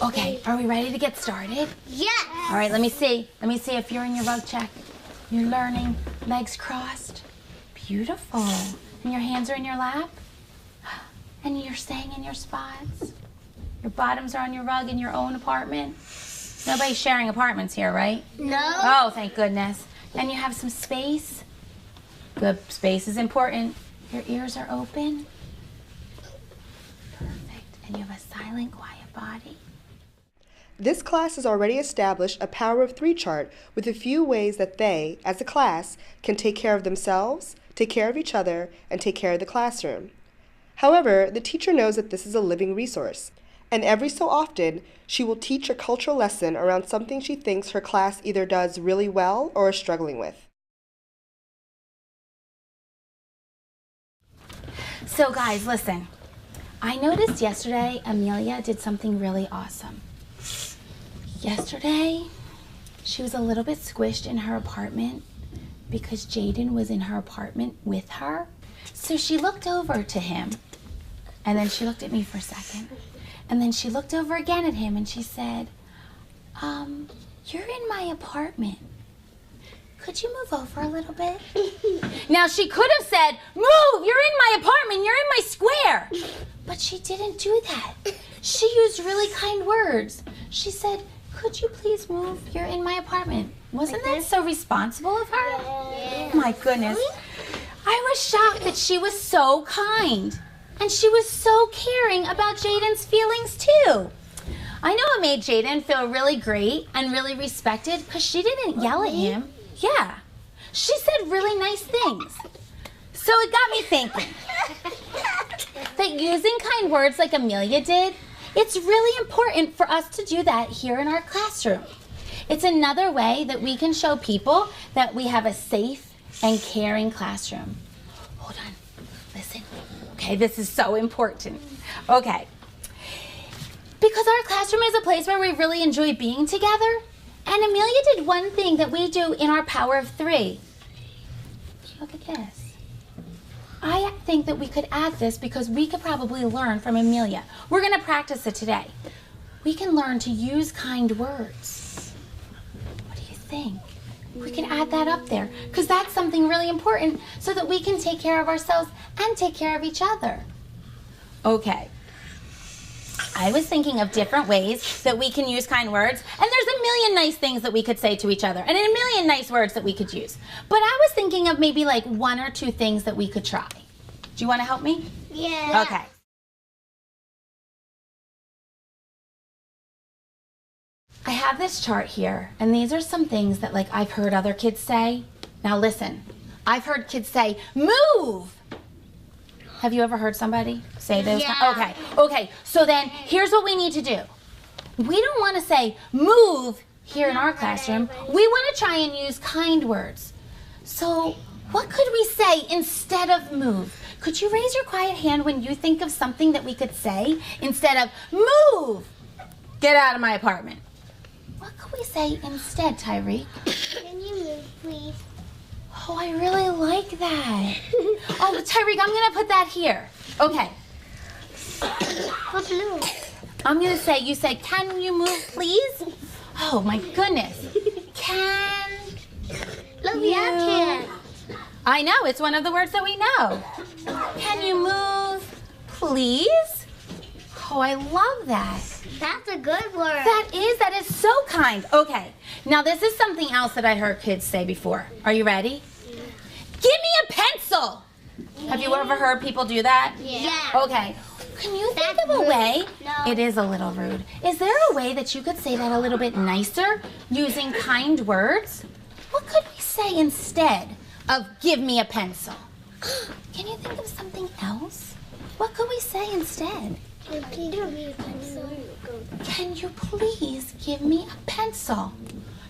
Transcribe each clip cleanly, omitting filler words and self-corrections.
Okay, are we ready to get started? Yes. All right, let me see. Let me see if you're in your rug check. You're learning. Legs crossed. Beautiful. And your hands are in your lap? And you're staying in your spots? Your bottoms are on your rug in your own apartment? Nobody's sharing apartments here, right? No. Oh, thank goodness. And you have some space? Good. Space is important. Your ears are open? Perfect. And you have a silent, quiet body? This class has already established a power of three chart with a few ways that they, as a class, can take care of themselves, take care of each other, and take care of the classroom. However, the teacher knows that this is a living resource, and every so often, she will teach a cultural lesson around something she thinks her class either does really well or is struggling with. So guys, listen. I noticed yesterday Amelia did something really awesome. Yesterday, she was a little bit squished in her apartment because Jaden was in her apartment with her. So she looked over to him, and then she looked at me for a second. And then she looked over again at him and she said, you're in my apartment. Could you move over a little bit? Now she could have said, move, you're in my apartment, you're in my square. But she didn't do that. She used really kind words. She said, could you please move, you're in my apartment. Wasn't that so responsible of her? Yeah. Oh my goodness. I was shocked that she was so kind. And she was so caring about Jaden's feelings too. I know it made Jaden feel really great and really respected because she didn't yell at him. Yeah. She said really nice things. So it got me thinking that using kind words like Amelia did, it's really important for us to do that here in our classroom. It's another way that we can show people that we have a safe and caring classroom. Hold on. Listen. Okay, this is so important. Okay. Because our classroom is a place where we really enjoy being together, and Amelia did one thing that we do in our power of three. Look at this. I think that we could add this because we could probably learn from Amelia. We're going to practice it today. We can learn to use kind words. What do you think? We can add that up there because that's something really important so that we can take care of ourselves and take care of each other. Okay. I was thinking of different ways that we can use kind words, and there's a million nice things that we could say to each other, and a million nice words that we could use. But I was thinking of maybe like one or two things that we could try. Do you want to help me? Yeah. Okay. I have this chart here, and these are some things that like I've heard other kids say. Now listen, I've heard kids say, move! Have you ever heard somebody say those? Yeah. Okay, so then here's what we need to do. We don't want to say move here in our classroom. We want to try and use kind words. So what could we say instead of move? Could you raise your quiet hand when you think of something that we could say instead of move? Get out of my apartment. What could we say instead, Tyreek? Can you move, please? Oh, I really like that. Oh, Tyreek, I'm going to put that here. Okay. What blue? I'm going to say, you said, can you move, please? Oh, my goodness. Can Look, you... we have can. I know, it's one of the words that we know. Can you move, please? Oh, I love that. That's a good word. That is so kind. Okay, now this is something else that I heard kids say before. Are you ready? Give me a pencil. Have you ever heard people do that? Yeah. Okay. Can you think That's of a rude. way? No. It is a little rude. Is there a way that you could say that a little bit nicer using kind words? What could we say instead of give me a pencil? Can you think of something else? What could we say instead? Can you give me a pencil? Can you please give me a pencil?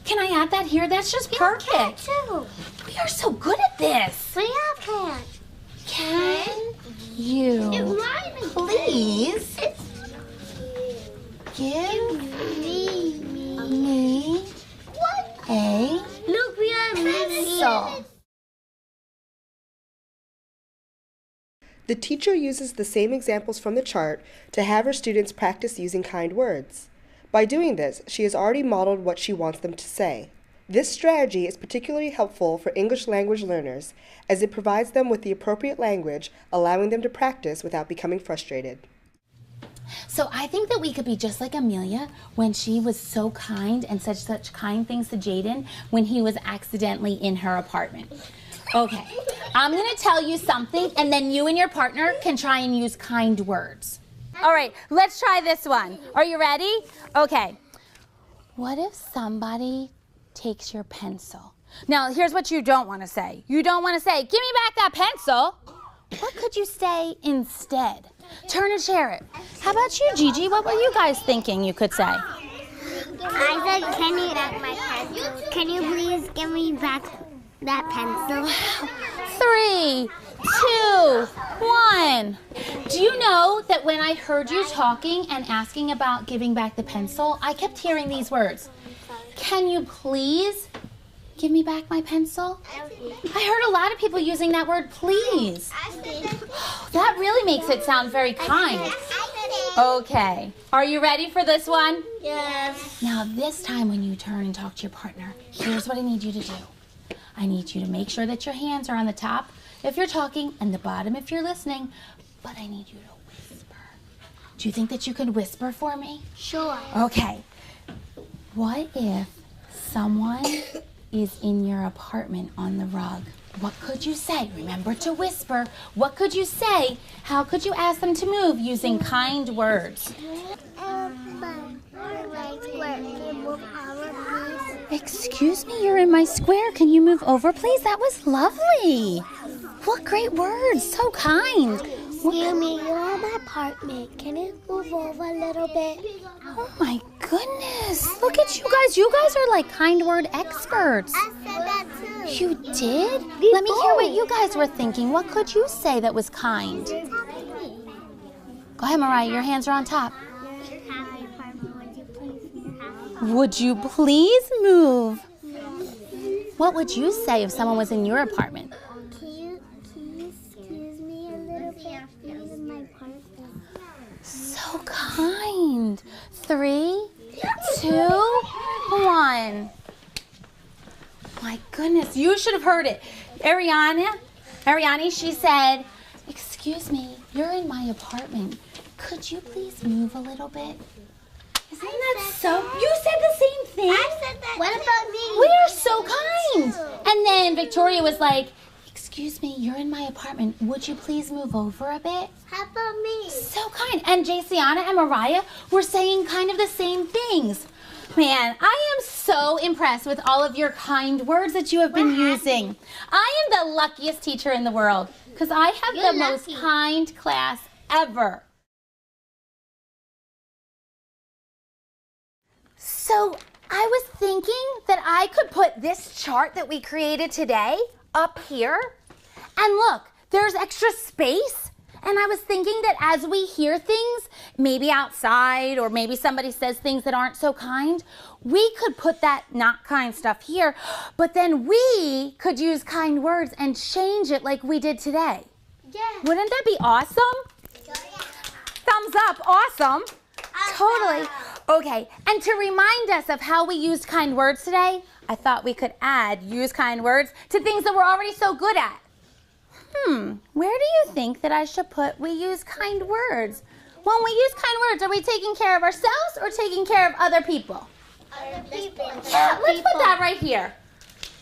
Can I add that here? That's just perfect. Too. We are so good at this. We have can. Can you please give me a Look, we have pencil? The teacher uses the same examples from the chart to have her students practice using kind words. By doing this, she has already modeled what she wants them to say. This strategy is particularly helpful for English language learners as it provides them with the appropriate language, allowing them to practice without becoming frustrated. So I think that we could be just like Amelia when she was so kind and said such kind things to Jaden when he was accidentally in her apartment. Okay, I'm gonna tell you something and then you and your partner can try and use kind words. All right, let's try this one. Are you ready? Okay. What if somebody takes your pencil? Now, here's what you don't want to say. You don't want to say, give me back that pencil. What could you say instead? Turn and share it. How about you, Gigi? What were you guys thinking you could say? I said, can you back my pencil? Can you please give me back that pencil? 3, 2, 1. Do you know that when I heard you talking and asking about giving back the pencil, I kept hearing these words. Can you please give me back my pencil? I heard a lot of people using that word please. That really makes it sound very kind. Okay, are you ready for this one? Yes. Now this time when you turn and talk to your partner, here's what I need you to do. I need you to make sure that your hands are on the top if you're talking and the bottom if you're listening, but I need you to whisper. Do you think that you could whisper for me? Sure. Okay. What if someone is in your apartment on the rug? What could you say? Remember to whisper. What could you say? How could you ask them to move using kind words? Excuse me, you're in my square. Can you move over, please? That was lovely. What great words. So kind. Excuse me, you're in my apartment. Can you move over a little bit? Oh my goodness. Look at you guys. You guys are like kind word experts. I said that too. You did? Let me hear what you guys were thinking. What could you say that was kind? Go ahead, Mariah. Your hands are on top. Would you please move? What would you say if someone was in your apartment? Can you excuse me a little bit? I'm in my apartment. So kind. 3, 2, 1. My goodness, you should have heard it. Ariani, she said, excuse me, you're in my apartment. Could you please move a little bit? Isn't that so? You said the same thing. I said that. What about me? We are so kind. And then Victoria was like, excuse me, you're in my apartment. Would you please move over a bit? How about me? So kind. And Jayciana and Mariah were saying kind of the same things. Man, I am so impressed with all of your kind words that you have been using. I am the luckiest teacher in the world because I have the most kind class ever. So I was thinking that I could put this chart that we created today up here. And look, there's extra space. And I was thinking that as we hear things, maybe outside or maybe somebody says things that aren't so kind, we could put that not kind stuff here, but then we could use kind words and change it like we did today. Yeah. Wouldn't that be awesome? Thumbs up, awesome. Totally. Okay, and to remind us of how we used kind words today, I thought we could add use kind words to things that we're already so good at. Where do you think that I should put we use kind words? When we use kind words, are we taking care of ourselves or taking care of other people? Other people. Yeah, let's put that right here.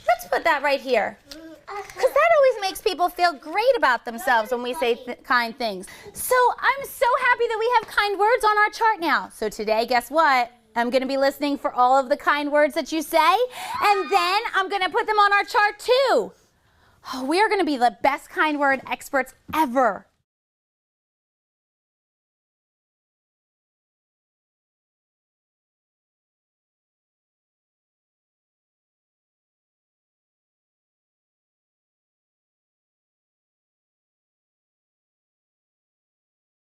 Let's put that right here. Because that always makes people feel great about themselves when we say kind things. So I'm so happy that we have kind words on our chart now. So today, guess what? I'm going to be listening for all of the kind words that you say. And then I'm going to put them on our chart too. Oh, we are going to be the best kind word experts ever.